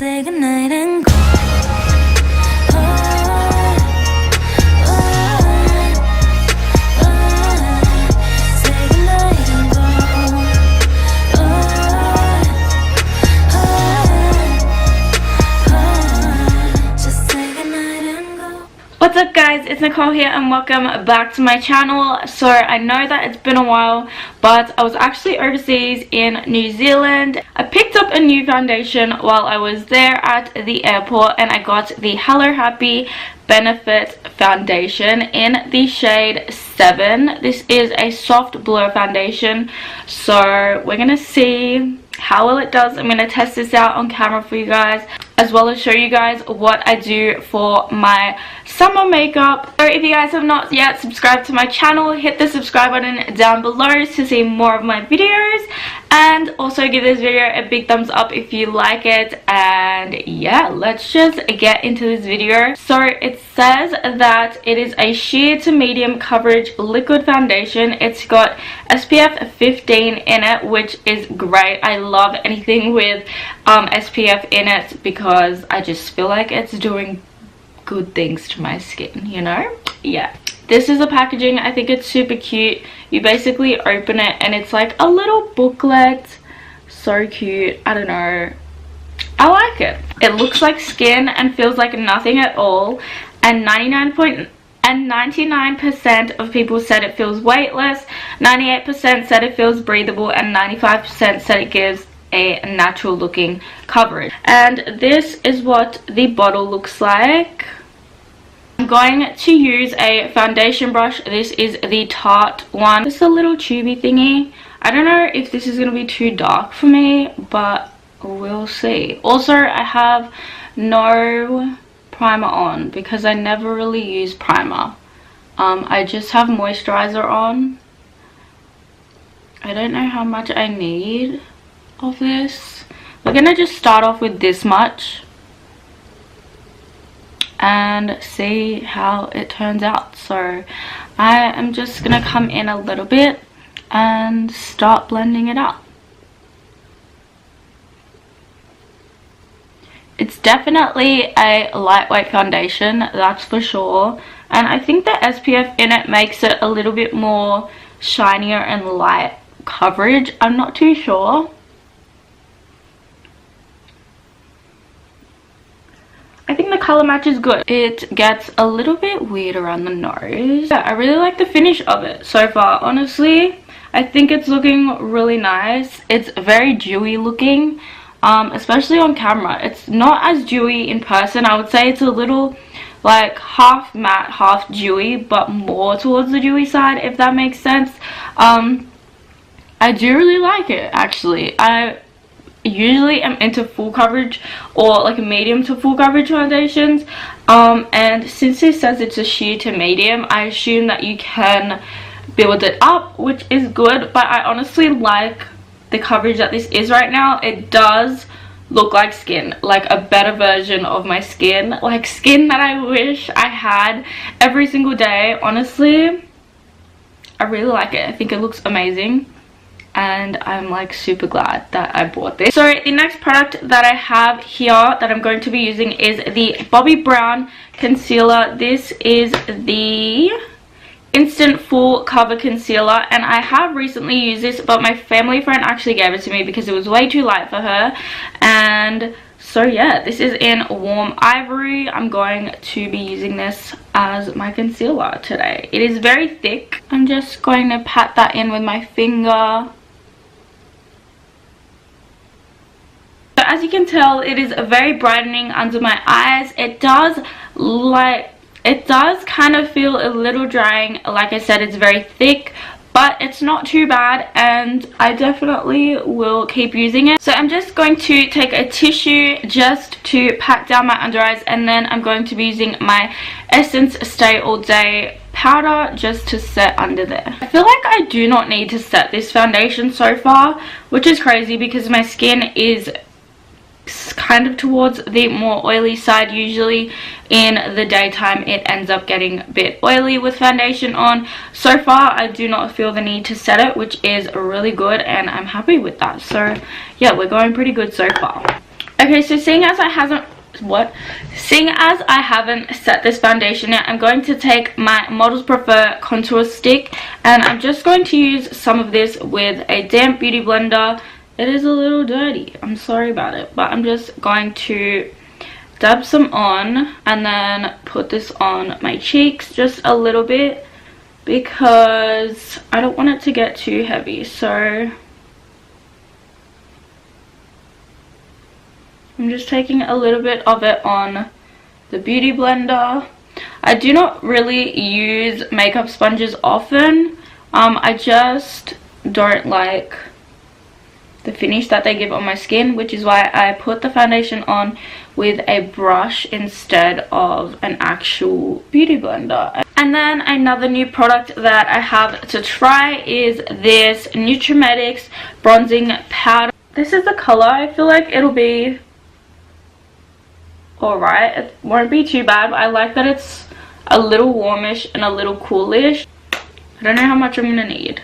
say goodnight and go. What's up guys, it's Nicole here and welcome back to my channel. So I know that it's been a while, but I was actually overseas in New Zealand. I picked up a new foundation while I was there at the airport and I got the Hello Happy Benefit foundation in the shade 7. This is a soft blur foundation, so we're gonna see how well it does. I'm gonna test this out on camera for you guys, as well as show you guys what I do for my summer makeup. So if you guys have not yet subscribed to my channel, hit the subscribe button down below to see more of my videos, and also give this video a big thumbs up if you like it. And yeah, let's just get into this video. So it says that it is a sheer to medium coverage liquid foundation. It's got SPF 15 in it, which is great. I love anything with SPF in it because I just feel like it's doing good things to my skin, you know? Yeah, this is the packaging. I think it's super cute. You basically open it and it's like a little booklet. So cute. I don't know, I like it. It looks like skin and feels like nothing at all, and 99% of people said it feels weightless, 98% said it feels breathable, and 95% said it gives a natural looking coverage. And this is what the bottle looks like. I'm going to use a foundation brush. This is the Tarte one. It's a little tubey thingy. I don't know if this is going to be too dark for me, but we'll see. Also, I have no primer on because I never really use primer. I just have moisturizer on. I don't know how much I need of this. We're gonna just start off with this much and see how it turns out. So I am just gonna come in a little bit and start blending it out. It's definitely a lightweight foundation, that's for sure, and I think the SPF in it makes it a little bit more shinier and light coverage. I'm not too sure. I think the color match is good. It gets a little bit weird around the nose. Yeah, I really like the finish of it so far. Honestly, I think it's looking really nice. It's very dewy looking, especially on camera. It's not as dewy in person. I would say it's a little like half matte, half dewy, but more towards the dewy side, if that makes sense. I do really like it, actually. I usually am into full coverage or like a medium to full coverage foundations, and since it says it's a sheer to medium, I assume that you can build it up, which is good. But I honestly like the coverage that this is right now. It does look like skin, like a better version of my skin, like skin that I wish I had every single day. Honestly, I really like it. I think it looks amazing, and I'm like super glad that I bought this. So the next product that I have here that I'm going to be using is the Bobbi Brown concealer. This is the Instant Full Cover Concealer, and I have recently used this, but my family friend actually gave it to me because it was way too light for her. And so yeah, this is in Warm Ivory. I'm going to be using this as my concealer today. It is very thick. I'm just going to pat that in with my finger. So as you can tell, it is very brightening under my eyes. It does kind of feel a little drying. Like I said, it's very thick, but it's not too bad, and I definitely will keep using it. So I'm just going to take a tissue just to pat down my under eyes, and then I'm going to be using my Essence Stay All Day powder just to set under there. I feel like I do not need to set this foundation so far, which is crazy because my skin is kind of towards the more oily side. Usually in the daytime it ends up getting a bit oily with foundation on. So far I do not feel the need to set it, which is really good, and I'm happy with that. So yeah, we're going pretty good so far. Okay, so seeing as I haven't set this foundation yet, I'm going to take my Models Prefer contour stick, and I'm just going to use some of this with a damp beauty blender. It is a little dirty, I'm sorry about it, but I'm just going to dab some on and then put this on my cheeks just a little bit because I don't want it to get too heavy. So I'm just taking a little bit of it on the beauty blender. I do not really use makeup sponges often. I just don't like the finish that they give on my skin, which is why I put the foundation on with a brush instead of an actual beauty blender. And then another new product that I have to try is this Nutrimetics bronzing powder. This is the color. I feel like it'll be alright. It won't be too bad, but I like that it's a little warmish and a little coolish. I don't know how much I'm gonna need.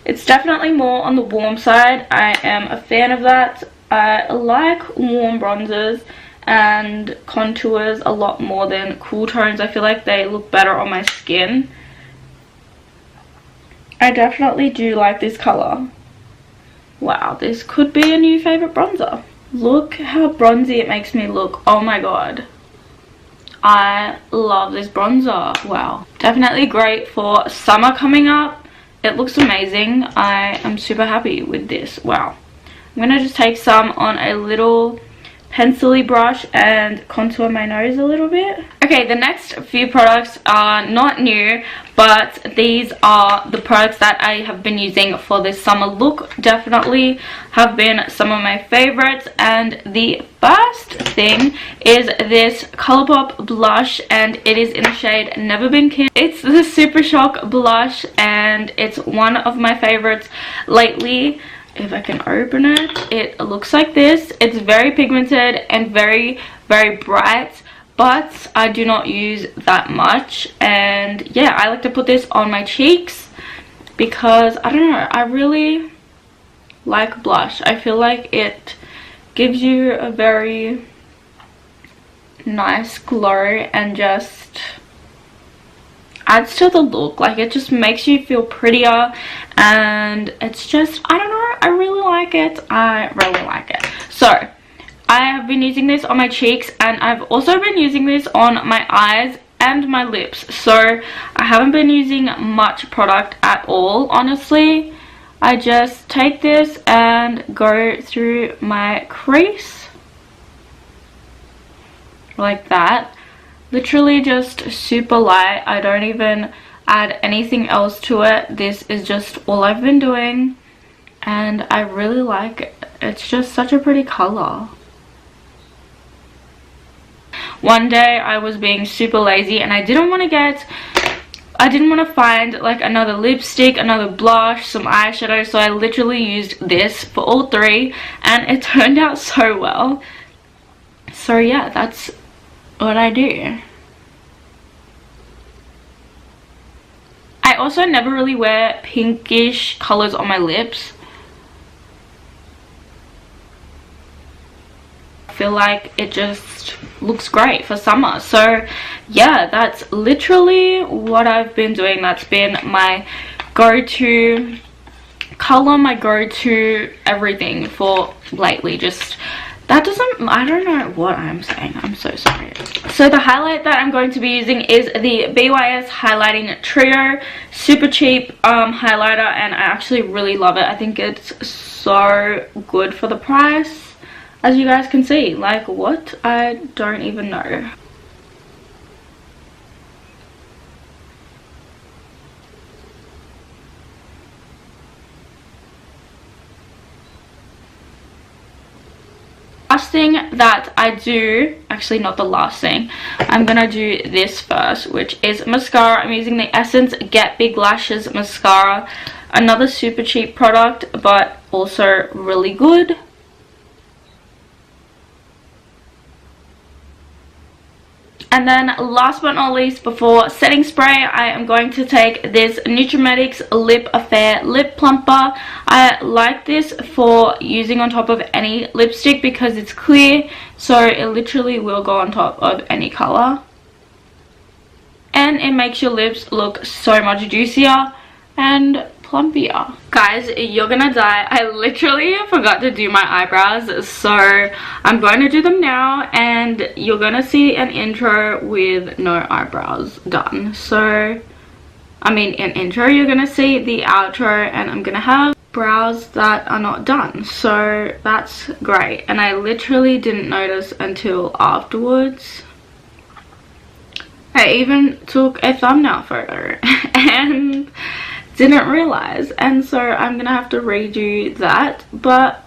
It's definitely more on the warm side. I am a fan of that. I like warm bronzers and contours a lot more than cool tones. I feel like they look better on my skin. I definitely do like this color. Wow, this could be a new favorite bronzer. Look how bronzy it makes me look. Oh my god. I love this bronzer. Wow. Definitely great for summer coming up. It looks amazing. I am super happy with this. Wow. I'm gonna just take some on a little pencil-y brush and contour my nose a little bit. Okay, the next few products are not new, but these are the products that I have been using for this summer look. Definitely have been some of my favorites, and the first thing is this Colourpop blush, and it is in the shade Never Been Kissed. It's the Super Shock blush, and it's one of my favorites lately. If I can open it, it looks like this. It's very pigmented and very, very bright, but I do not use that much. And yeah, I like to put this on my cheeks because I don't know, I really like blush. I feel like it gives you a very nice glow and just adds to the look. Like, it just makes you feel prettier, and it's just, I don't know, I really like it. I really like it. So I have been using this on my cheeks, and I've also been using this on my eyes and my lips. So I haven't been using much product at all, honestly. I just take this and go through my crease like that. Literally just super light. I don't even add anything else to it. This is just all I've been doing, and I really like it. It's just such a pretty color. One day I was being super lazy and I didn't want to find like another lipstick, another blush, some eyeshadow, so I literally used this for all three, and it turned out so well. So yeah, that's what I do. I also never really wear pinkish colors on my lips. I feel like it just looks great for summer. So yeah, that's literally what I've been doing. That's been my go-to color, my go-to everything for lately. Just that doesn't, I don't know what I'm saying, I'm so sorry. So the highlight that I'm going to be using is the BYS Highlighting Trio. Super cheap highlighter, and I actually really love it. I think it's so good for the price, as you guys can see. Like, what? I don't even know. Last thing that I do, actually not the last thing, I'm gonna do this first, which is mascara. I'm using the Essence Get Big Lashes mascara. Another super cheap product, but also really good. And then last but not least, before setting spray, I am going to take this Nutrimetics Lip Affair Lip Plumper. I like this for using on top of any lipstick because it's clear, so it literally will go on top of any color. And it makes your lips look so much juicier and plumpier. Guys, you're gonna die. I literally forgot to do my eyebrows, so I'm going to do them now, and you're gonna see an intro with no eyebrows done. So I mean, in intro you're gonna see the outro, and I'm gonna have brows that are not done, so that's great. And I literally didn't notice until afterwards. I even took a thumbnail photo and didn't realize, and so I'm gonna have to redo that, but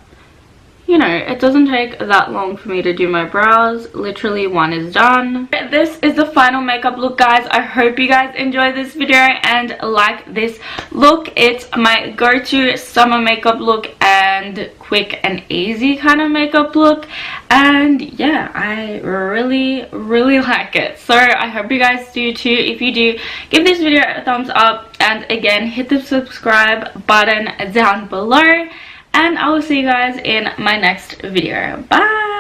you know, it doesn't take that long for me to do my brows. Literally one is done. This is the final makeup look, guys. I hope you guys enjoyed this video and like this look. It's my go-to summer makeup look and quick and easy kind of makeup look, and yeah, I really like it. So I hope you guys do too. If you do, give this video a thumbs up, and again, hit the subscribe button down below. And I will see you guys in my next video. Bye!